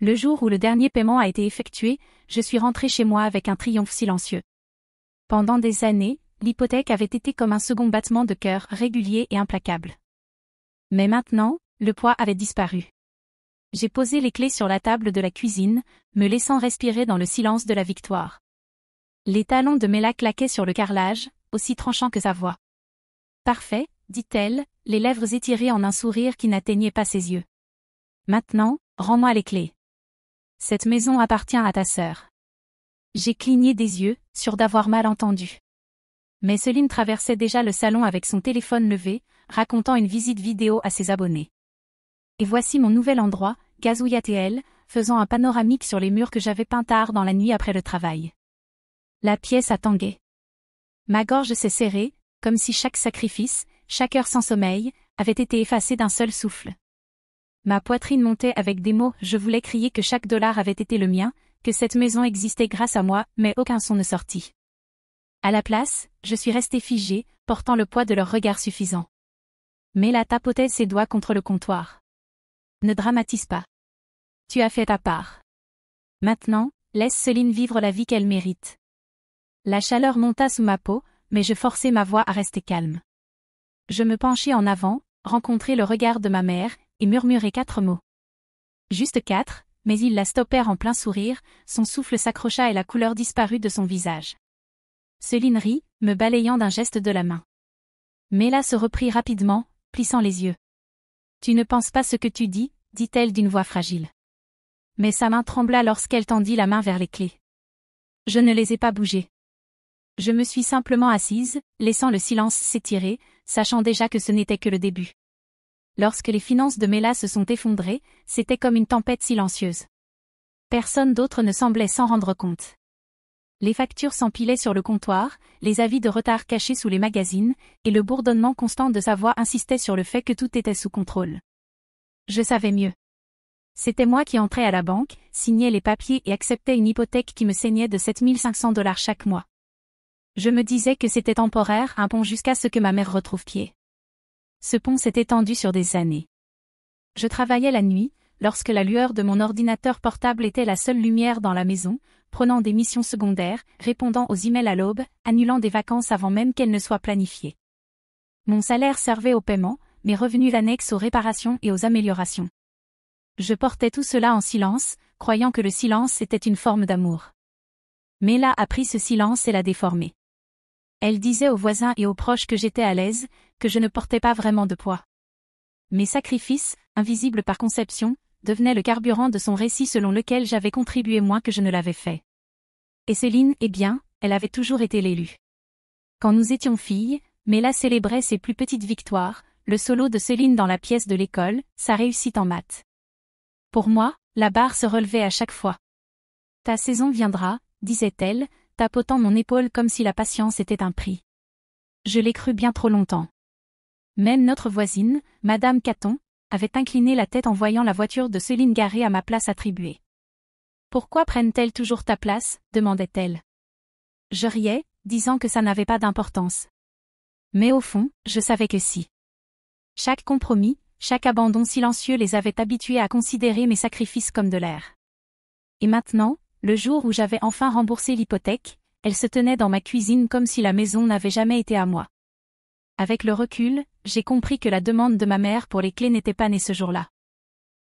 Le jour où le dernier paiement a été effectué, je suis rentrée chez moi avec un triomphe silencieux. Pendant des années, l'hypothèque avait été comme un second battement de cœur régulier et implacable. Mais maintenant, le poids avait disparu. J'ai posé les clés sur la table de la cuisine, me laissant respirer dans le silence de la victoire. Les talons de Mela claquaient sur le carrelage, aussi tranchant que sa voix. « Parfait », dit-elle, les lèvres étirées en un sourire qui n'atteignait pas ses yeux. « Maintenant, rends-moi les clés. Cette maison appartient à ta sœur. » J'ai cligné des yeux, sûr d'avoir mal entendu. Mais Céline traversait déjà le salon avec son téléphone levé, racontant une visite vidéo à ses abonnés. Et voici mon nouvel endroit, gazouilla-t-elle, faisant un panoramique sur les murs que j'avais peints tard dans la nuit après le travail. La pièce a tangué. Ma gorge s'est serrée, comme si chaque sacrifice, chaque heure sans sommeil, avait été effacée d'un seul souffle. Ma poitrine montait avec des mots, je voulais crier que chaque dollar avait été le mien, que cette maison existait grâce à moi, mais aucun son ne sortit. À la place, je suis restée figée, portant le poids de leur regard suffisant. Mela tapotait ses doigts contre le comptoir. Ne dramatise pas. Tu as fait ta part. Maintenant, laisse Céline vivre la vie qu'elle mérite. La chaleur monta sous ma peau, mais je forçai ma voix à rester calme. Je me penchai en avant, rencontrai le regard de ma mère, et murmurai 4 mots. Juste 4, mais ils la stoppèrent en plein sourire, son souffle s'accrocha et la couleur disparut de son visage. Céline rit, me balayant d'un geste de la main. Mela se reprit rapidement, plissant les yeux. Tu ne penses pas ce que tu dis, dit-elle d'une voix fragile. Mais sa main trembla lorsqu'elle tendit la main vers les clés. Je ne les ai pas bougées. Je me suis simplement assise, laissant le silence s'étirer, sachant déjà que ce n'était que le début. Lorsque les finances de Mela se sont effondrées, c'était comme une tempête silencieuse. Personne d'autre ne semblait s'en rendre compte. Les factures s'empilaient sur le comptoir, les avis de retard cachés sous les magazines, et le bourdonnement constant de sa voix insistait sur le fait que tout était sous contrôle. Je savais mieux. C'était moi qui entrais à la banque, signais les papiers et acceptais une hypothèque qui me saignait de 7500 $ chaque mois. Je me disais que c'était temporaire, un pont jusqu'à ce que ma mère retrouve pied. Ce pont s'est étendu sur des années. Je travaillais la nuit, lorsque la lueur de mon ordinateur portable était la seule lumière dans la maison, prenant des missions secondaires, répondant aux emails à l'aube, annulant des vacances avant même qu'elles ne soient planifiées. Mon salaire servait au paiement, mes revenus l'annexent aux réparations et aux améliorations. Je portais tout cela en silence, croyant que le silence était une forme d'amour. Mela a pris ce silence et l'a déformé. Elle disait aux voisins et aux proches que j'étais à l'aise, que je ne portais pas vraiment de poids. Mes sacrifices, invisibles par conception, devenaient le carburant de son récit selon lequel j'avais contribué moins que je ne l'avais fait. Et Céline, eh bien, elle avait toujours été l'élue. Quand nous étions filles, Mela célébrait ses plus petites victoires, le solo de Céline dans la pièce de l'école, sa réussite en maths. Pour moi, la barre se relevait à chaque fois. Ta saison viendra, disait-elle, tapotant mon épaule comme si la patience était un prix. Je l'ai cru bien trop longtemps. Même notre voisine, Madame Caton, avait incliné la tête en voyant la voiture de Céline garée à ma place attribuée. « Pourquoi prennent-elles toujours ta place ?» demandait-elle. Je riais, disant que ça n'avait pas d'importance. Mais au fond, je savais que si. Chaque compromis, chaque abandon silencieux les avait habitués à considérer mes sacrifices comme de l'air. Et maintenant, le jour où j'avais enfin remboursé l'hypothèque, elle se tenait dans ma cuisine comme si la maison n'avait jamais été à moi. Avec le recul, j'ai compris que la demande de ma mère pour les clés n'était pas née ce jour-là.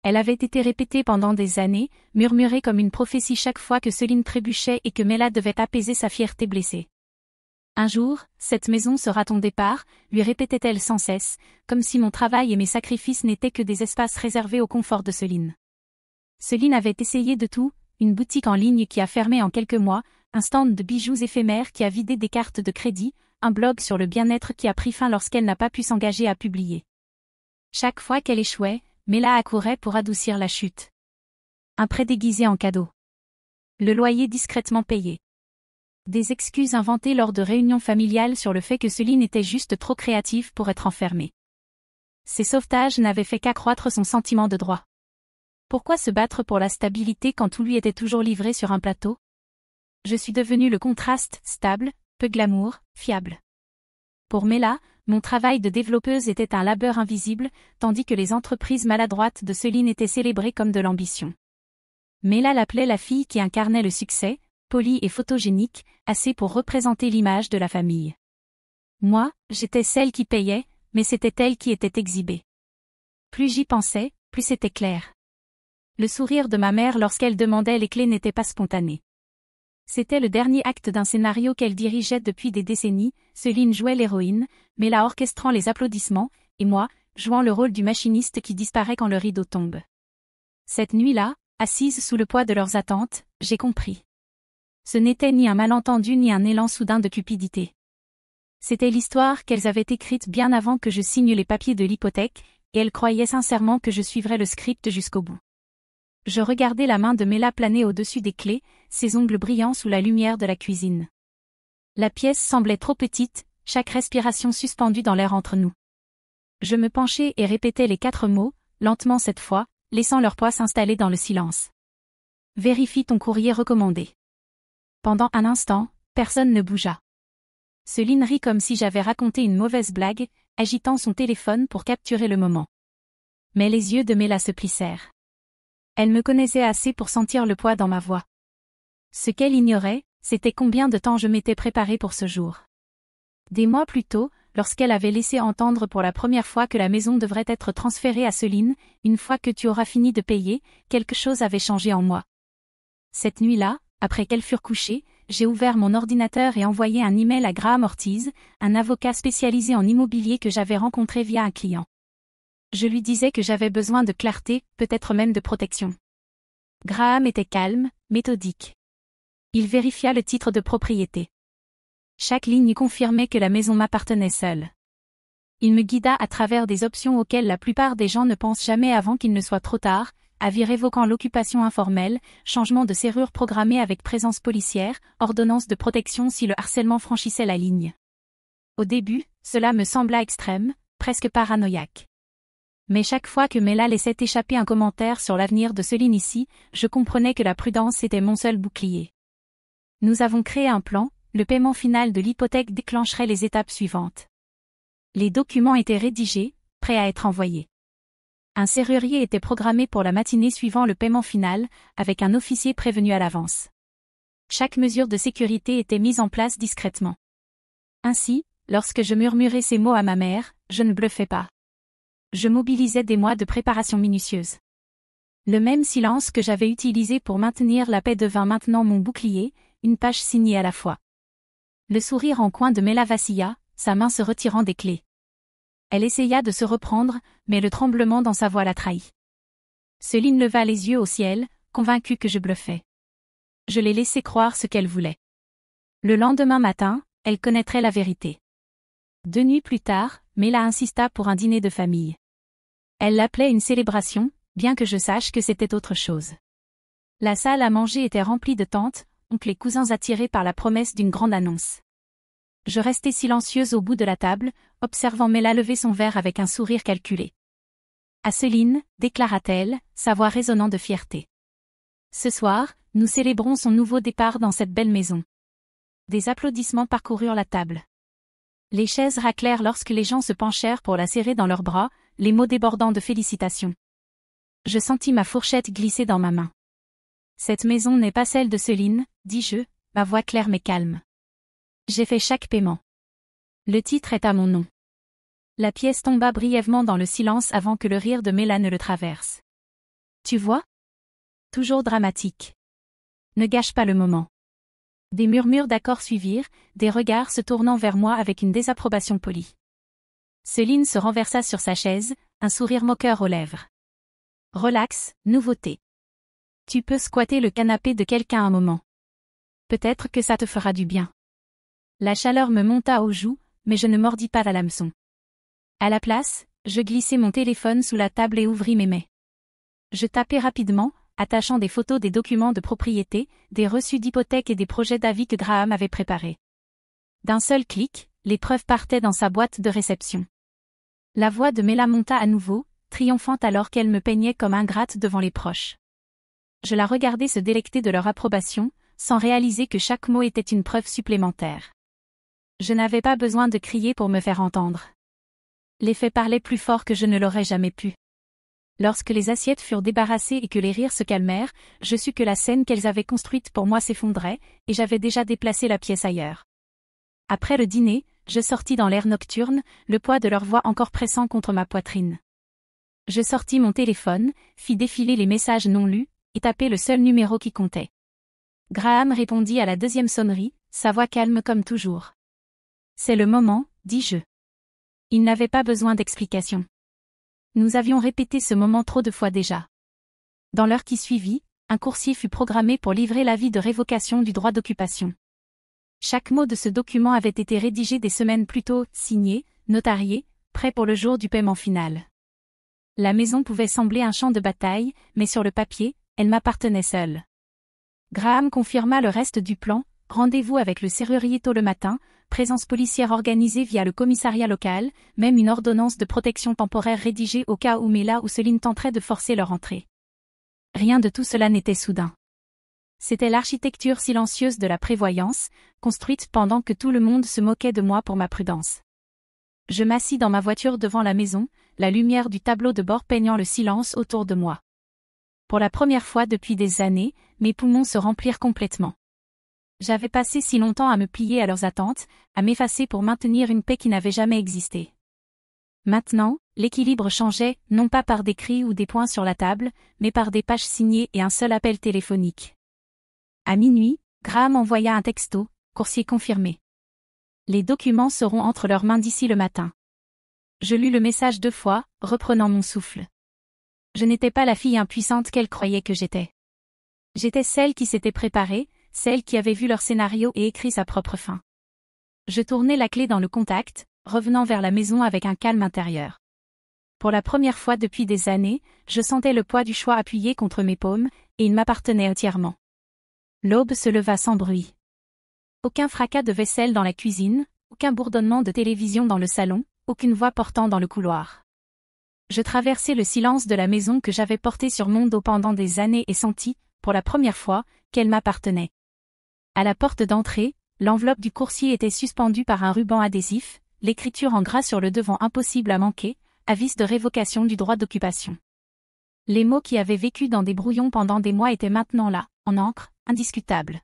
Elle avait été répétée pendant des années, murmurée comme une prophétie chaque fois que Céline trébuchait et que Mela devait apaiser sa fierté blessée. Un jour, cette maison sera ton départ, lui répétait-elle sans cesse, comme si mon travail et mes sacrifices n'étaient que des espaces réservés au confort de Céline. Céline avait essayé de tout, une boutique en ligne qui a fermé en quelques mois, un stand de bijoux éphémères qui a vidé des cartes de crédit, un blog sur le bien-être qui a pris fin lorsqu'elle n'a pas pu s'engager à publier. Chaque fois qu'elle échouait, Mela accourait pour adoucir la chute. Un prêt déguisé en cadeau. Le loyer discrètement payé. Des excuses inventées lors de réunions familiales sur le fait que Céline était juste trop créative pour être enfermée. Ces sauvetages n'avaient fait qu'accroître son sentiment de droit. Pourquoi se battre pour la stabilité quand tout lui était toujours livré sur un plateau ? Je suis devenue le contraste, stable, peu glamour, fiable. Pour Mela, mon travail de développeuse était un labeur invisible, tandis que les entreprises maladroites de Céline étaient célébrées comme de l'ambition. Mela l'appelait la fille qui incarnait le succès, polie et photogénique, assez pour représenter l'image de la famille. Moi, j'étais celle qui payait, mais c'était elle qui était exhibée. Plus j'y pensais, plus c'était clair. Le sourire de ma mère lorsqu'elle demandait les clés n'était pas spontané. C'était le dernier acte d'un scénario qu'elle dirigeait depuis des décennies. Céline jouait l'héroïne, Mela orchestrant les applaudissements, et moi, jouant le rôle du machiniste qui disparaît quand le rideau tombe. Cette nuit-là, assise sous le poids de leurs attentes, j'ai compris. Ce n'était ni un malentendu ni un élan soudain de cupidité. C'était l'histoire qu'elles avaient écrite bien avant que je signe les papiers de l'hypothèque, et elles croyaient sincèrement que je suivrais le script jusqu'au bout. Je regardais la main de Mela planer au-dessus des clés, ses ongles brillants sous la lumière de la cuisine. La pièce semblait trop petite, chaque respiration suspendue dans l'air entre nous. Je me penchai et répétais les 4 mots, lentement cette fois, laissant leur poids s'installer dans le silence. Vérifie ton courrier recommandé. Pendant un instant, personne ne bougea. Céline rit comme si j'avais raconté une mauvaise blague, agitant son téléphone pour capturer le moment. Mais les yeux de Mela se plissèrent. Elle me connaissait assez pour sentir le poids dans ma voix. Ce qu'elle ignorait, c'était combien de temps je m'étais préparée pour ce jour. Des mois plus tôt, lorsqu'elle avait laissé entendre pour la première fois que la maison devrait être transférée à Céline, une fois que tu auras fini de payer, quelque chose avait changé en moi. Cette nuit-là, après qu'elles furent couchées, j'ai ouvert mon ordinateur et envoyé un email à Graham Ortiz, un avocat spécialisé en immobilier que j'avais rencontré via un client. Je lui disais que j'avais besoin de clarté, peut-être même de protection. Graham était calme, méthodique. Il vérifia le titre de propriété. Chaque ligne confirmait que la maison m'appartenait seule. Il me guida à travers des options auxquelles la plupart des gens ne pensent jamais avant qu'il ne soit trop tard, avis révoquant l'occupation informelle, changement de serrure programmée avec présence policière, ordonnance de protection si le harcèlement franchissait la ligne. Au début, cela me sembla extrême, presque paranoïaque. Mais chaque fois que Mela laissait échapper un commentaire sur l'avenir de Céline ici, je comprenais que la prudence était mon seul bouclier. Nous avons créé un plan, le paiement final de l'hypothèque déclencherait les étapes suivantes. Les documents étaient rédigés, prêts à être envoyés. Un serrurier était programmé pour la matinée suivant le paiement final, avec un officier prévenu à l'avance. Chaque mesure de sécurité était mise en place discrètement. Ainsi, lorsque je murmurais ces mots à ma mère, je ne bluffais pas. Je mobilisais des mois de préparation minutieuse. Le même silence que j'avais utilisé pour maintenir la paix devint maintenant mon bouclier, une page signée à la fois. Le sourire en coin de Mela vacilla, sa main se retirant des clés. Elle essaya de se reprendre, mais le tremblement dans sa voix la trahit. Céline leva les yeux au ciel, convaincue que je bluffais. Je l'ai laissé croire ce qu'elle voulait. Le lendemain matin, elle connaîtrait la vérité. 2 nuits plus tard, Mela insista pour un dîner de famille. Elle l'appelait une célébration, bien que je sache que c'était autre chose. La salle à manger était remplie de tantes, oncles et cousins attirés par la promesse d'une grande annonce. Je restai silencieuse au bout de la table, observant Mela lever son verre avec un sourire calculé. À Céline, déclara-t-elle, sa voix résonnant de fierté. Ce soir, nous célébrons son nouveau départ dans cette belle maison. Des applaudissements parcoururent la table. Les chaises raclèrent lorsque les gens se penchèrent pour la serrer dans leurs bras, les mots débordant de félicitations. Je sentis ma fourchette glisser dans ma main. Cette maison n'est pas celle de Céline, dis-je, ma voix claire mais calme. J'ai fait chaque paiement. Le titre est à mon nom. La pièce tomba brièvement dans le silence avant que le rire de Mela ne le traverse. Tu vois? Toujours dramatique. Ne gâche pas le moment. Des murmures d'accord suivirent, des regards se tournant vers moi avec une désapprobation polie. Céline se renversa sur sa chaise, un sourire moqueur aux lèvres. Relax, nouveauté. Tu peux squatter le canapé de quelqu'un un moment. Peut-être que ça te fera du bien. La chaleur me monta aux joues, mais je ne mordis pas l'hameçon. À la place, je glissai mon téléphone sous la table et ouvris mes mails. Je tapai rapidement, attachant des photos des documents de propriété, des reçus d'hypothèque et des projets d'avis que Graham avait préparés. D'un seul clic, les preuves partaient dans sa boîte de réception. La voix de Mela monta à nouveau, triomphante alors qu'elle me peignait comme ingrate devant les proches. Je la regardais se délecter de leur approbation, sans réaliser que chaque mot était une preuve supplémentaire. Je n'avais pas besoin de crier pour me faire entendre. Les faits parlaient plus fort que je ne l'aurais jamais pu. Lorsque les assiettes furent débarrassées et que les rires se calmèrent, je sus que la scène qu'elles avaient construite pour moi s'effondrait, et j'avais déjà déplacé la pièce ailleurs. Après le dîner, je sortis dans l'air nocturne, le poids de leur voix encore pressant contre ma poitrine. Je sortis mon téléphone, fis défiler les messages non lus, et tapai le seul numéro qui comptait. Graham répondit à la deuxième sonnerie, sa voix calme comme toujours. « C'est le moment, dis-je. » Il n'avait pas besoin d'explication. Nous avions répété ce moment trop de fois déjà. Dans l'heure qui suivit, un coursier fut programmé pour livrer l'avis de révocation du droit d'occupation. Chaque mot de ce document avait été rédigé des semaines plus tôt, signé, notarié, prêt pour le jour du paiement final. La maison pouvait sembler un champ de bataille, mais sur le papier, elle m'appartenait seule. Graham confirma le reste du plan, rendez-vous avec le serrurier tôt le matin, présence policière organisée via le commissariat local, même une ordonnance de protection temporaire rédigée au cas où Mela ou Céline tenteraient de forcer leur entrée. Rien de tout cela n'était soudain. C'était l'architecture silencieuse de la prévoyance, construite pendant que tout le monde se moquait de moi pour ma prudence. Je m'assis dans ma voiture devant la maison, la lumière du tableau de bord peignant le silence autour de moi. Pour la première fois depuis des années, mes poumons se remplirent complètement. J'avais passé si longtemps à me plier à leurs attentes, à m'effacer pour maintenir une paix qui n'avait jamais existé. Maintenant, l'équilibre changeait, non pas par des cris ou des poings sur la table, mais par des pages signées et un seul appel téléphonique. À minuit, Graham envoya un texto, coursier confirmé. Les documents seront entre leurs mains d'ici le matin. Je lus le message 2 fois, reprenant mon souffle. Je n'étais pas la fille impuissante qu'elle croyait que j'étais. J'étais celle qui s'était préparée, celle qui avait vu leur scénario et écrit sa propre fin. Je tournai la clé dans le contact, revenant vers la maison avec un calme intérieur. Pour la première fois depuis des années, je sentais le poids du choix appuyé contre mes paumes, et il m'appartenait entièrement. L'aube se leva sans bruit. Aucun fracas de vaisselle dans la cuisine, aucun bourdonnement de télévision dans le salon, aucune voix portant dans le couloir. Je traversai le silence de la maison que j'avais portée sur mon dos pendant des années et sentis, pour la première fois, qu'elle m'appartenait. À la porte d'entrée, l'enveloppe du coursier était suspendue par un ruban adhésif, l'écriture en gras sur le devant impossible à manquer, avis de révocation du droit d'occupation. Les mots qui avaient vécu dans des brouillons pendant des mois étaient maintenant là, en encre, indiscutables.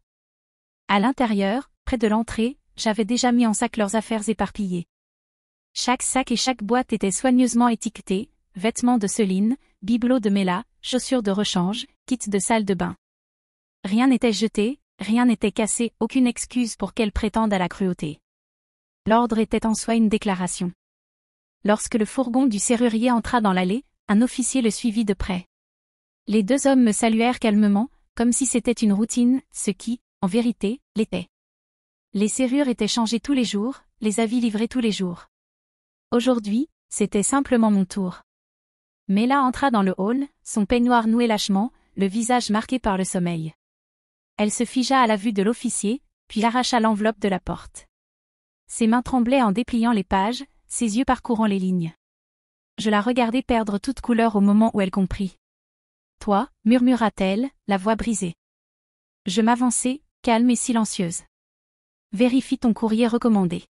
À l'intérieur, près de l'entrée, j'avais déjà mis en sac leurs affaires éparpillées. Chaque sac et chaque boîte étaient soigneusement étiquetés, vêtements de Céline, bibelots de Mela, chaussures de rechange, kit de salle de bain. Rien n'était jeté, rien n'était cassé, aucune excuse pour qu'elle prétende à la cruauté. L'ordre était en soi une déclaration. Lorsque le fourgon du serrurier entra dans l'allée, un officier le suivit de près. Les 2 hommes me saluèrent calmement, comme si c'était une routine, ce qui, en vérité, l'était. Les serrures étaient changées tous les jours, les avis livrés tous les jours. Aujourd'hui, c'était simplement mon tour. Mela entra dans le hall, son peignoir noué lâchement, le visage marqué par le sommeil. Elle se figea à la vue de l'officier, puis arracha l'enveloppe de la porte. Ses mains tremblaient en dépliant les pages, ses yeux parcourant les lignes. Je la regardai perdre toute couleur au moment où elle comprit. « Toi » murmura-t-elle, la voix brisée. Je m'avançai, calme et silencieuse. « Vérifie ton courrier recommandé. »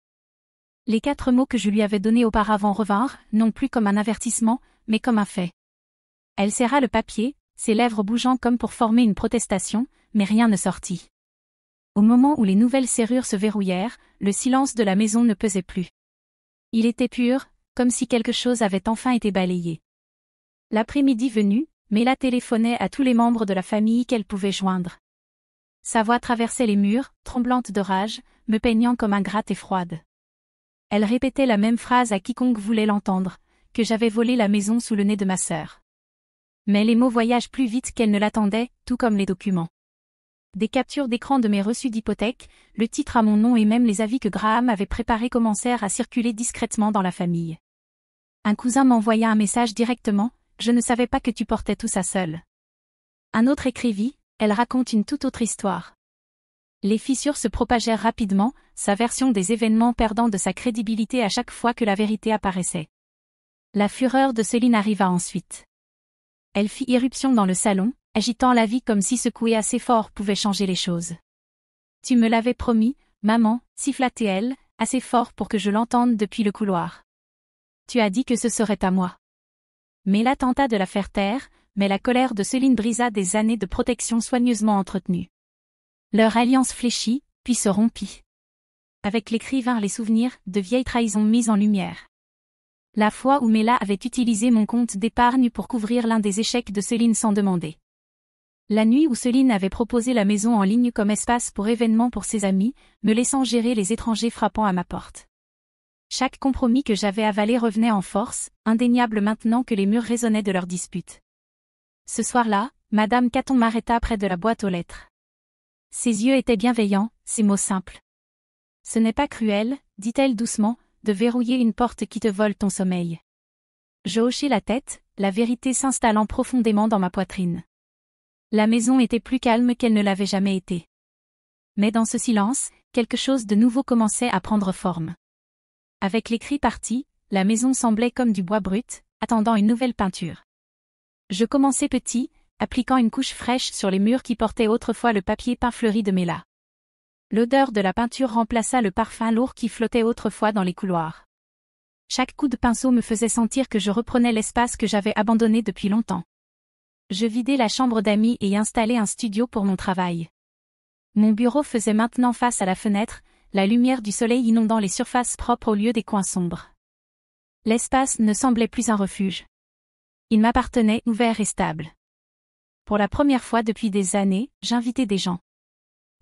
Les 4 mots que je lui avais donnés auparavant revinrent, non plus comme un avertissement, mais comme un fait. Elle serra le papier, ses lèvres bougeant comme pour former une protestation, mais rien ne sortit. Au moment où les nouvelles serrures se verrouillèrent, le silence de la maison ne pesait plus. Il était pur, comme si quelque chose avait enfin été balayé. L'après-midi venu, Mela téléphonait à tous les membres de la famille qu'elle pouvait joindre. Sa voix traversait les murs, tremblante de rage, me peignant comme ingrate et froide. Elle répétait la même phrase à quiconque voulait l'entendre, que j'avais volé la maison sous le nez de ma sœur. Mais les mots voyagent plus vite qu'elle ne l'attendait, tout comme les documents. Des captures d'écran de mes reçus d'hypothèque, le titre à mon nom et même les avis que Graham avait préparés commencèrent à circuler discrètement dans la famille. Un cousin m'envoya un message directement, « Je ne savais pas que tu portais tout ça seul. » Un autre écrivit, « Elle raconte une toute autre histoire. » Les fissures se propagèrent rapidement, sa version des événements perdant de sa crédibilité à chaque fois que la vérité apparaissait. La fureur de Céline arriva ensuite. Elle fit irruption dans le salon, agitant la vie comme si secouer assez fort pouvait changer les choses. « Tu me l'avais promis, maman » siffla-t-elle, assez fort pour que je l'entende depuis le couloir. « Tu as dit que ce serait à moi. » Mela tenta de la faire taire, mais la colère de Céline brisa des années de protection soigneusement entretenues. Leur alliance fléchit, puis se rompit. Avec les cris vinrent les souvenirs de vieilles trahisons mises en lumière. La fois où Mela avait utilisé mon compte d'épargne pour couvrir l'un des échecs de Céline sans demander. La nuit où Céline avait proposé la maison en ligne comme espace pour événements pour ses amis, me laissant gérer les étrangers frappant à ma porte. Chaque compromis que j'avais avalé revenait en force, indéniable maintenant que les murs résonnaient de leur dispute. Ce soir-là, Madame Caton m'arrêta près de la boîte aux lettres. Ses yeux étaient bienveillants, ses mots simples. « Ce n'est pas cruel, dit-elle doucement, de verrouiller une porte qui te vole ton sommeil. » Je hochai la tête, la vérité s'installant profondément dans ma poitrine. La maison était plus calme qu'elle ne l'avait jamais été. Mais dans ce silence, quelque chose de nouveau commençait à prendre forme. Avec les cris partis, la maison semblait comme du bois brut, attendant une nouvelle peinture. Je commençai petit, appliquant une couche fraîche sur les murs qui portaient autrefois le papier peint fleuri de Mela. L'odeur de la peinture remplaça le parfum lourd qui flottait autrefois dans les couloirs. Chaque coup de pinceau me faisait sentir que je reprenais l'espace que j'avais abandonné depuis longtemps. Je vidai la chambre d'amis et installai un studio pour mon travail. Mon bureau faisait maintenant face à la fenêtre, la lumière du soleil inondant les surfaces propres au lieu des coins sombres. L'espace ne semblait plus un refuge. Il m'appartenait ouvert et stable. Pour la première fois depuis des années, j'invitais des gens.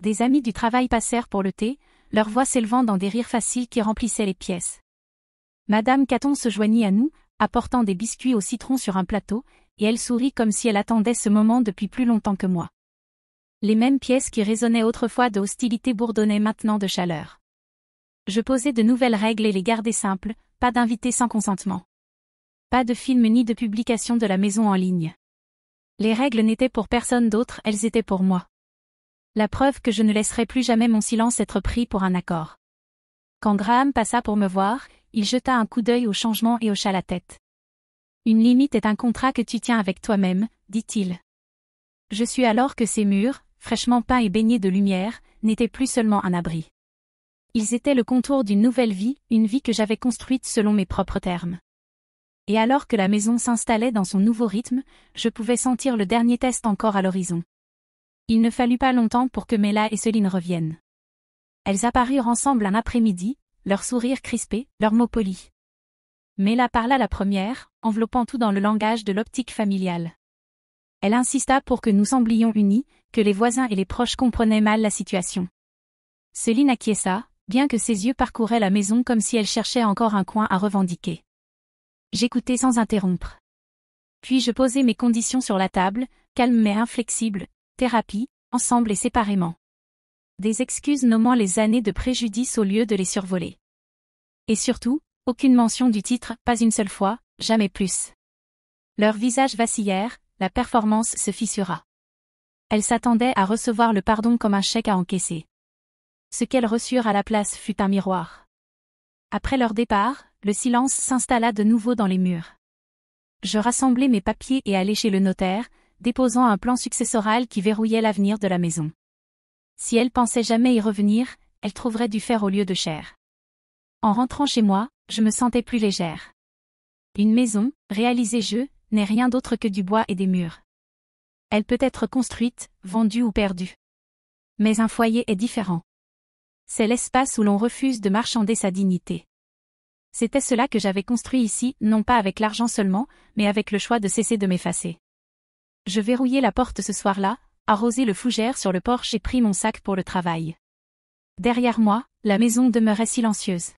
Des amis du travail passèrent pour le thé, leurs voix s'élevant dans des rires faciles qui remplissaient les pièces. Madame Caton se joignit à nous, apportant des biscuits au citron sur un plateau, et elle sourit comme si elle attendait ce moment depuis plus longtemps que moi. Les mêmes pièces qui résonnaient autrefois de hostilité bourdonnaient maintenant de chaleur. Je posai de nouvelles règles et les gardai simples, pas d'invités sans consentement. Pas de film ni de publication de la maison en ligne. Les règles n'étaient pour personne d'autre, elles étaient pour moi. La preuve que je ne laisserai plus jamais mon silence être pris pour un accord. Quand Graham passa pour me voir, il jeta un coup d'œil au changement et hocha la tête. « Une limite est un contrat que tu tiens avec toi-même, dit-il. » Je sus alors que ces murs, fraîchement peints et baignés de lumière, n'étaient plus seulement un abri. Ils étaient le contour d'une nouvelle vie, une vie que j'avais construite selon mes propres termes. Et alors que la maison s'installait dans son nouveau rythme, je pouvais sentir le dernier test encore à l'horizon. Il ne fallut pas longtemps pour que Mela et Céline reviennent. Elles apparurent ensemble un après-midi, leurs sourires crispés, leurs mots polis. Mela parla la première, enveloppant tout dans le langage de l'optique familiale. Elle insista pour que nous semblions unis, que les voisins et les proches comprenaient mal la situation. Céline acquiesça, bien que ses yeux parcouraient la maison comme si elle cherchait encore un coin à revendiquer. J'écoutais sans interrompre. Puis je posai mes conditions sur la table, calme mais inflexible, thérapie, ensemble et séparément. Des excuses nommant les années de préjudice au lieu de les survoler. Et surtout, aucune mention du titre, pas une seule fois, jamais plus. Leurs visages vacillèrent, la performance se fissura. Elles s'attendaient à recevoir le pardon comme un chèque à encaisser. Ce qu'elles reçurent à la place fut un miroir. Après leur départ, le silence s'installa de nouveau dans les murs. Je rassemblai mes papiers et allai chez le notaire, déposant un plan successoral qui verrouillait l'avenir de la maison. Si elle pensait jamais y revenir, elle trouverait du fer au lieu de chair. En rentrant chez moi, je me sentais plus légère. Une maison, réalisais-je, n'est rien d'autre que du bois et des murs. Elle peut être construite, vendue ou perdue. Mais un foyer est différent. C'est l'espace où l'on refuse de marchander sa dignité. C'était cela que j'avais construit ici, non pas avec l'argent seulement, mais avec le choix de cesser de m'effacer. Je verrouillai la porte ce soir-là, arrosai le fougère sur le porche et pris mon sac pour le travail. Derrière moi, la maison demeurait silencieuse.